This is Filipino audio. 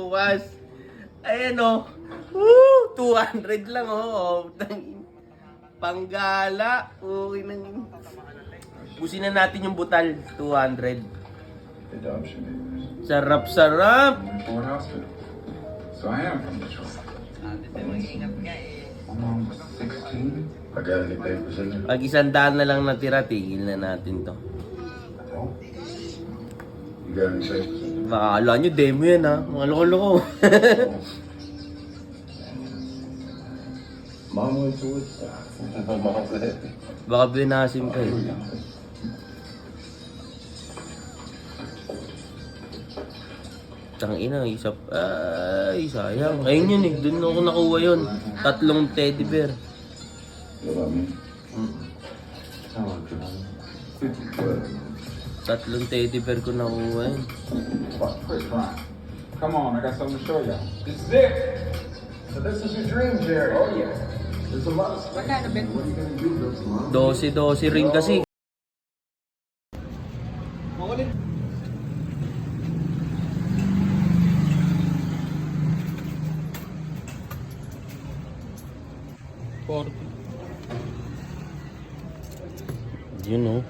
bukas. Ayan o. Woo! 200 lang o. Panggala. Okay nang... Busin na natin yung butal. 200. Adoption papers. Sarap-sarap. Ford Hospital. So I am from Detroit. I'm almost 16. I got any papers in there? Pag 100 na lang natira, tigil na natin to. Oh. You got any papers in there? Baka akala nyo, demo yan ha. Mga loko-loko. Mom went to Woodstock. Mom said. Baka binasim kayo. Tangina, isa... Ay, sayang. Ayun yun eh. Doon ako nakuha yun. 3 teddy bear. What about me? What? 3 teddy bear ko nakuha yun. Quit crying. Come on, I got something to show y'all. This is it. So this is your dream, Jerry. Oh yeah. There's a lot of stuff. What kind of bit? What are you gonna do, Brooks, Mom? 12 ring kasi. Yun o.